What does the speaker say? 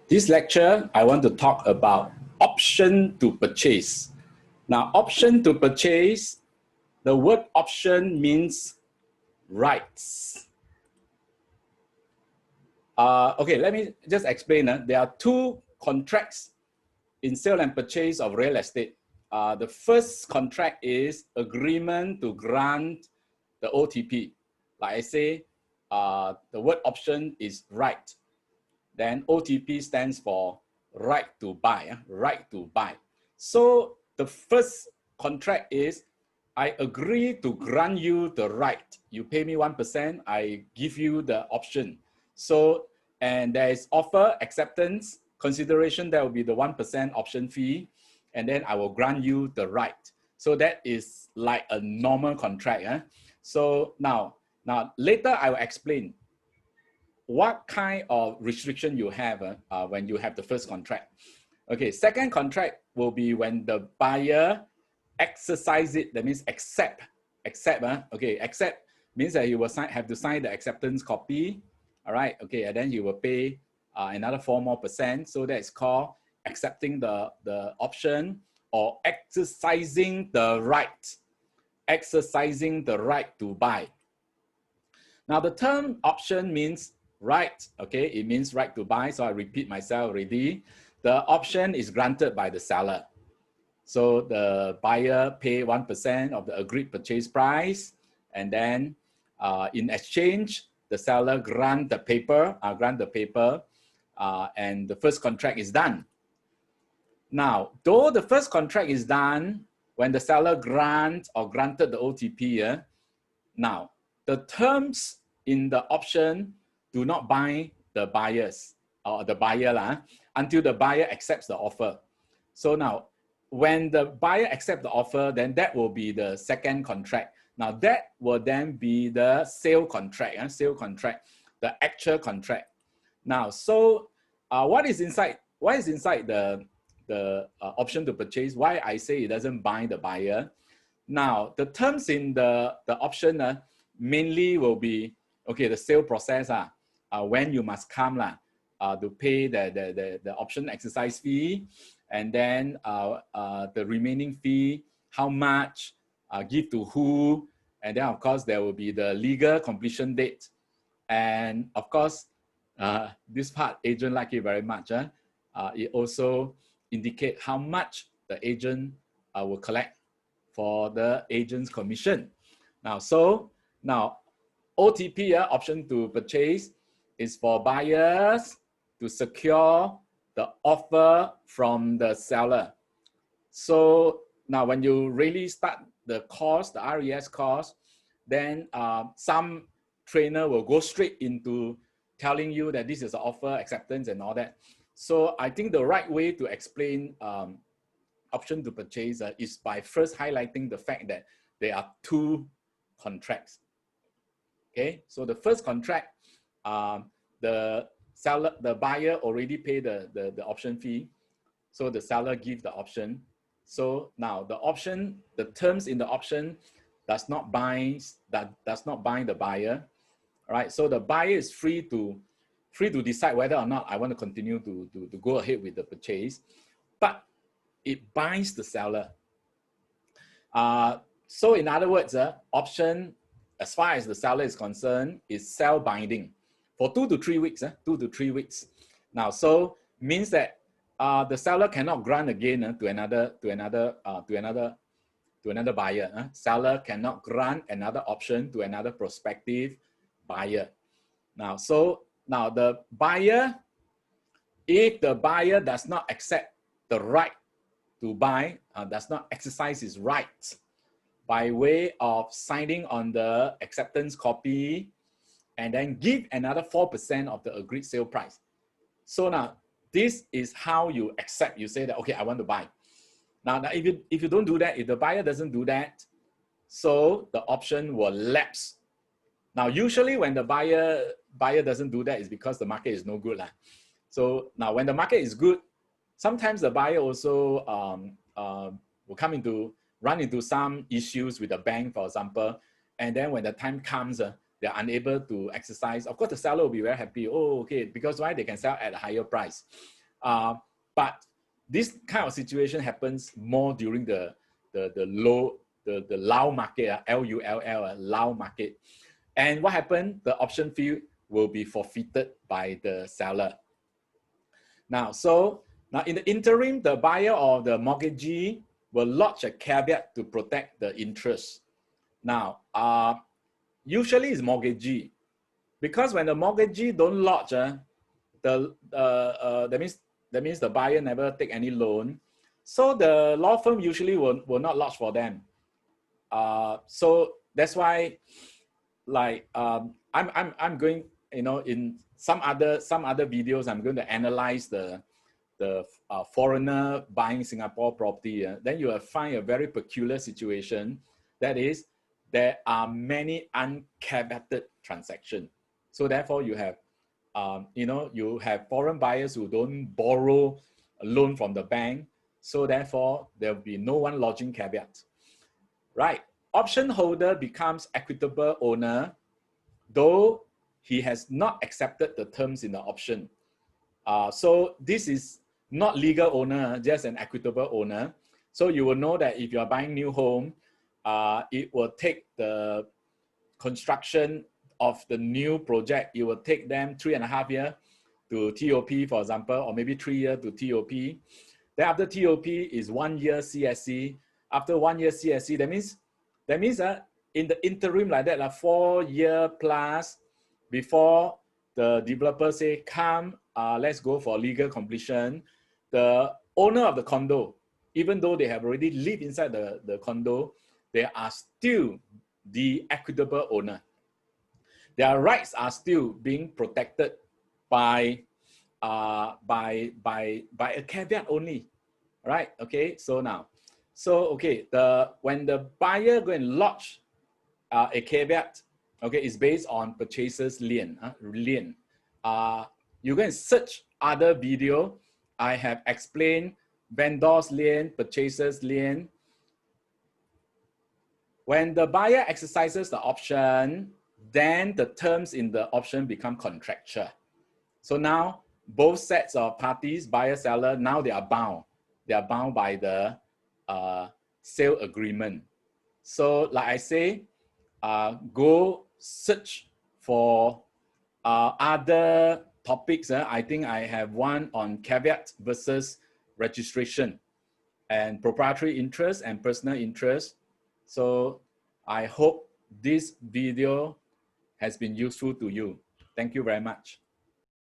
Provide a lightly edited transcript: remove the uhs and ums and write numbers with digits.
This lecture, I want to talk about option to purchase. Now, option to purchase, the word option means rights. Okay, let me just explain. There are two contracts in sale and purchase of real estate. The first contract is agreement to grant the OTP. Like I say, the word option is right. Then OTP stands for right to buy, right to buy. So the first contract is, I agree to grant you the right. You pay me 1%, I give you the option. So, and there is offer, acceptance, consideration, that will be the 1% option fee, and then I will grant you the right. So that is like a normal contract. So now later I will explain what kind of restriction you have when you have the first contract. Okay, second contract will be when the buyer exercise it, that means accept. Okay, accept means that you will have to sign the acceptance copy. All right, okay, and then you will pay another 4% more. So that's called accepting the option or exercising the right. Exercising the right to buy. Now the term option means right, okay? It means right to buy, so I repeat myself already. The option is granted by the seller. So the buyer pay 1% of the agreed purchase price, and then in exchange, the seller grant the paper, and the first contract is done. Now, though the first contract is done, when the seller granted the OTP, now the terms in the option do not bind the buyers or the buyer until the buyer accepts the offer. So now, when the buyer accepts the offer, then that will be the second contract. Now that will then be the sale contract, the actual contract. Now, so what is inside? What is inside the option to purchase? Why I say it doesn't bind the buyer? Now, the terms in the option mainly will be, okay, the sale process, when you must come to pay the option exercise fee, and then the remaining fee, how much, give to who, and then of course there will be the legal completion date. And of course, this part, agent like it very much. It also indicate how much the agent will collect for the agent's commission. Now, OTP, option to purchase, is for buyers to secure the offer from the seller. So now when you really start the course, the RES course, then some trainer will go straight into telling you that this is an offer, acceptance, and all that. So I think the right way to explain option to purchase is by first highlighting the fact that there are two contracts. Okay, so the first contract, the buyer already paid the option fee, so the seller gives the option. So now the option, the terms in the option does not bind the buyer. All right, so the buyer is free to decide whether or not I want to continue to go ahead with the purchase, but it binds the seller. So in other words, option, as far as the seller is concerned, is sell binding for 2 to 3 weeks. 2 to 3 weeks. Now, so means that the seller cannot grant again to another buyer. Seller cannot grant another option to another prospective buyer. Now, so now the buyer, if the buyer does not accept the right to buy, does not exercise his rights by way of signing on the acceptance copy and then give another 4% of the agreed sale price. So now this is how you accept. You say that, okay, I want to buy. Now if you don't do that, if the buyer doesn't do that, so the option will lapse. Now usually when the buyer doesn't do that, is because the market is no good. So now when the market is good, sometimes the buyer also will run into some issues with the bank, for example, and then when the time comes, they're unable to exercise. Of course, the seller will be very happy. Oh, okay, because why? They can sell at a higher price. But this kind of situation happens more during the lull market, Lull, lull market. And what happened? The option fee will be forfeited by the seller. Now, in the interim, the buyer or the mortgagee will lodge a caveat to protect the interest. Now, usually it's mortgagee, because when the mortgagee don't lodge, that means the buyer never take any loan. So the law firm usually will not lodge for them. So that's why, like, I'm going, in some other videos, I'm going to analyze the foreigner buying Singapore property. Then you will find a very peculiar situation. That is, there are many uncaveated transactions. So therefore, you have you have foreign buyers who don't borrow a loan from the bank. So therefore, there will be no one lodging caveat. Right. Option holder becomes equitable owner, though he has not accepted the terms in the option. So this is not legal owner, just an equitable owner. So you will know that if you are buying new home, it will take the construction of the new project, it will take them 3.5 years to TOP, for example, or maybe 3 years to TOP. Then after TOP is 1 year CSC. After 1 year CSC, that means in the interim like that, 4 years plus before the developer say, come, let's go for legal completion. The owner of the condo, even though they have already lived inside the condo, they are still the equitable owner. Their rights are still being protected by a caveat only, right? Okay, so now, when the buyer go and lodge a caveat, okay, it's based on purchaser's lien. You go and search other video. I have explained vendor's lien, purchaser's lien. When the buyer exercises the option, then the terms in the option become contractual. So now both sets of parties, buyer, seller, now they are bound. They are bound by the sale agreement. So like I say, go search for other topics. I think I have one on caveat versus registration and proprietary interest and personal interest. So I hope this video has been useful to you. Thank you very much.